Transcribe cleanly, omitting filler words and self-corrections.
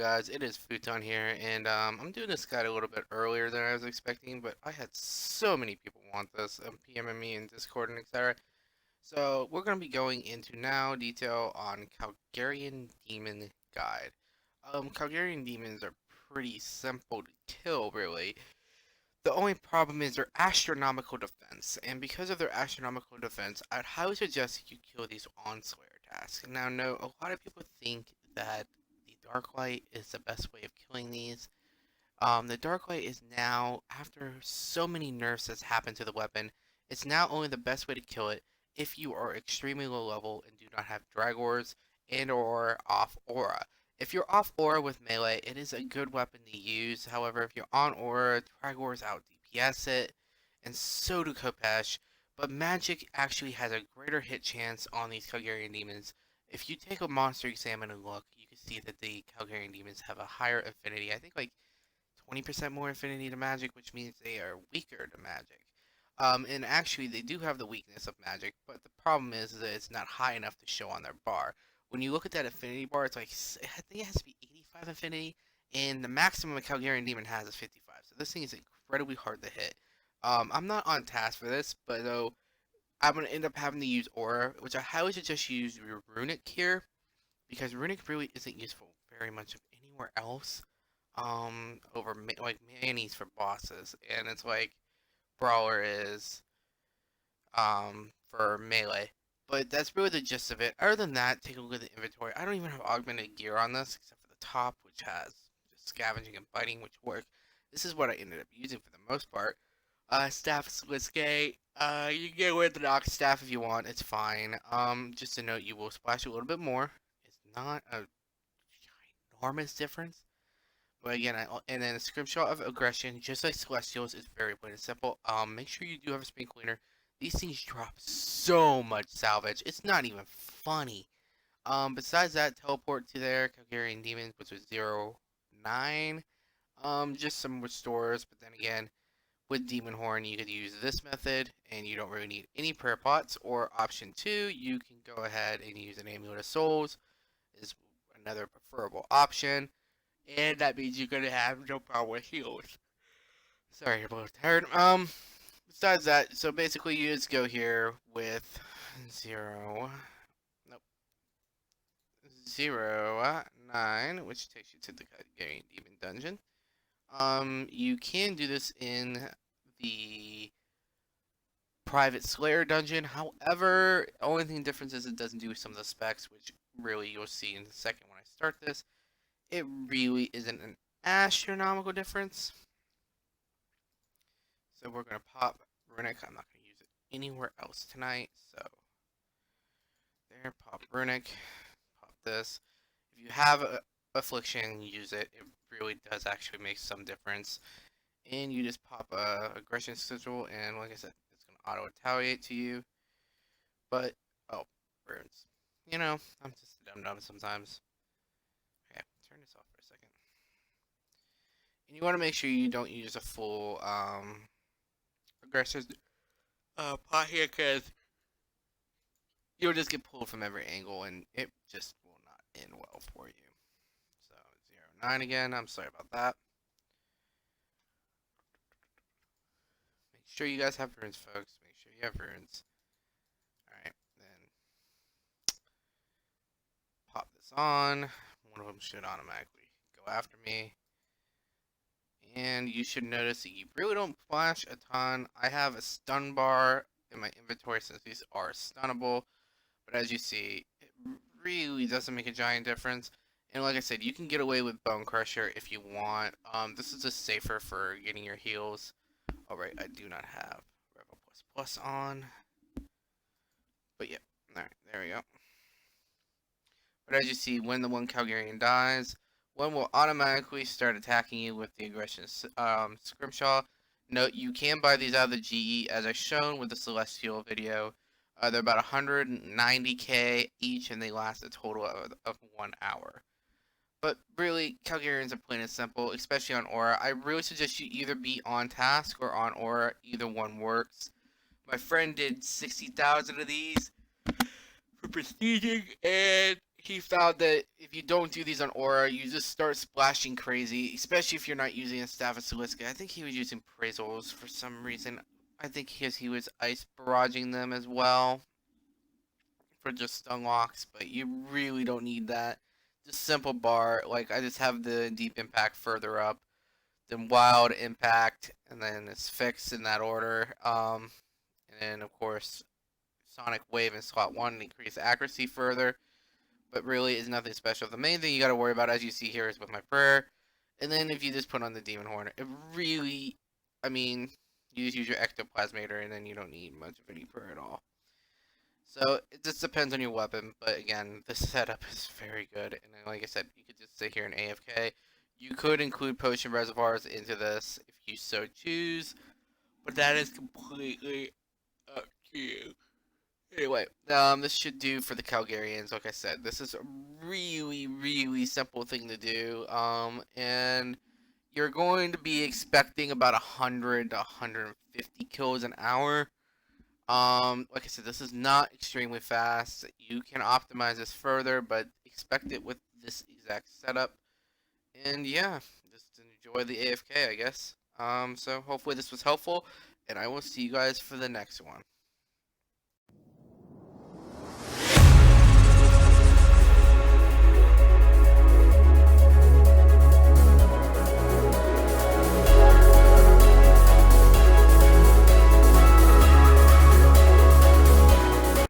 guys, it is Futon here, and I'm doing this guide a little bit earlier than I was expecting, but I had so many people want this, PMing me in Discord and etc. So we're going to be going into now detail on Kal'Gerion Demon Guide. Kal'Gerion Demons are pretty simple to kill, really. The only problem is their astronomical defense, and because of their astronomical defense, I'd highly suggest you kill these on Slayer tasks. Now, no, a lot of people think that the Dark Light is the best way of killing these. The Dark Light is now, after so many nerfs that's happened to the weapon, it's now only the best way to kill it if you are extremely low level and do not have Dragors and or off aura. If you're off aura with melee, it is a good weapon to use. However, if you're on aura, Dragors out DPS it, and so do Kopesh. But magic actually has a greater hit chance on these Kal'Gerion demons. If you take a monster exam and look, you can see that the Kal'Gerion demons have a higher affinity. I think like 20% more affinity to magic, which means they are weaker to magic. And actually, they do have the weakness of magic, but the problem is that it's not high enough to show on their bar. When you look at that affinity bar, it's like, I think it has to be 85 affinity, and the maximum a Kal'Gerion Demon has is 55. So this thing is incredibly hard to hit. I'm not on task for this, but though I'm going to end up having to use Aura, which I highly suggest you use your Runic here, because Runic really isn't useful very much anywhere else over like Manny's for bosses, and it's like Brawler is for melee. But that's really the gist of it. Other than that, take a look at the inventory. I don't even have augmented gear on this except for the top, which has just scavenging and biting, which work. This is what I ended up using for the most part. Staff Sliske. You can get away with the knock staff if you want. It's fine. Just to note, you will splash a little bit more. It's not a enormous difference. But again, and then a scrimshaw of aggression, just like Celestials, is very plain and simple. Make sure you do have a spring cleaner. These things drop so much salvage. It's not even funny. Besides that, teleport to their Kal'Gerion Demons, which was 0-9. Just some restores, but then again, with Demon Horn, you could use this method, and you don't really need any prayer pots. Or option 2, you can go ahead and use an Amulet of Souls, is another preferable option. And that means you're gonna have no problem with heals. Sorry, you're both tired. Besides that, so basically you just go here with 0-9, which takes you to the Kal'Gerion Demon Dungeon. You can do this in the Private Slayer Dungeon. However, only thing difference is it doesn't do some of the specs, which really you'll see in a second when I start this. It really isn't an astronomical difference. So we're going to pop Runic. I'm not going to use it anywhere else tonight. So there, pop Runic. Pop this. If you have Affliction, use it. It really does actually make some difference. And you just pop Aggression Sigil, and like I said, it's going to auto-retaliate to you. But, oh, runes. You know, I'm just a dum-dum sometimes. Okay, turn this off for a second. And you want to make sure you don't use a full aggressive pot here, because you'll just get pulled from every angle and it just will not end well for you. So 0-9 again. I'm sorry about that. Make sure you guys have runes, folks. Make sure you have runes. Alright, then pop this on. One of them should automatically go after me. And you should notice that you really don't flash a ton. I have a stun bar in my inventory since these are stunnable. But as you see, it really doesn't make a giant difference. And like I said, you can get away with Bone Crusher if you want. This is just safer for getting your heals. Alright, I do not have Revel Plus on. But yeah, alright, there we go. But as you see, when the one Kal'Gerion dies, one will automatically start attacking you with the aggression Scrimshaw. Note, you can buy these out of the GE as I shown with the Celestial video. They're about 190k each, and they last a total of 1 hour. But really, Kal'Gerions are plain and simple, especially on Aura. I really suggest you either be on task or on Aura. Either one works. My friend did 60,000 of these for prestiging, and he found that if if you don't do these on Aura, you just start splashing crazy, especially if you're not using a Staff of Siliska. I think he was using Praisals for some reason. I think he was ice barraging them as well for just stun locks, but you really don't need that. Just simple bar, like I just have the deep impact further up, then wild impact, and then it's fixed in that order. And then of course Sonic Wave in slot 1 to increase accuracy further, but really is nothing special. The main thing you got to worry about, as you see here, is with my prayer. And then if you just put on the Demon Horn, it really, I mean, you just use your Ectoplasmator and then you don't need much of any prayer at all. So it just depends on your weapon, but again, the setup is very good. And then, like I said, you could just sit here and AFK. You could include potion reservoirs into this if you so choose, but that is completely up to you. Anyway, this should do for the Kal'Gerions. Like I said, this is a really, really simple thing to do. And you're going to be expecting about 100 to 150 kills an hour. Like I said, this is not extremely fast. You can optimize this further, but expect it with this exact setup. And yeah, just enjoy the AFK, I guess. So hopefully this was helpful, and I will see you guys for the next one.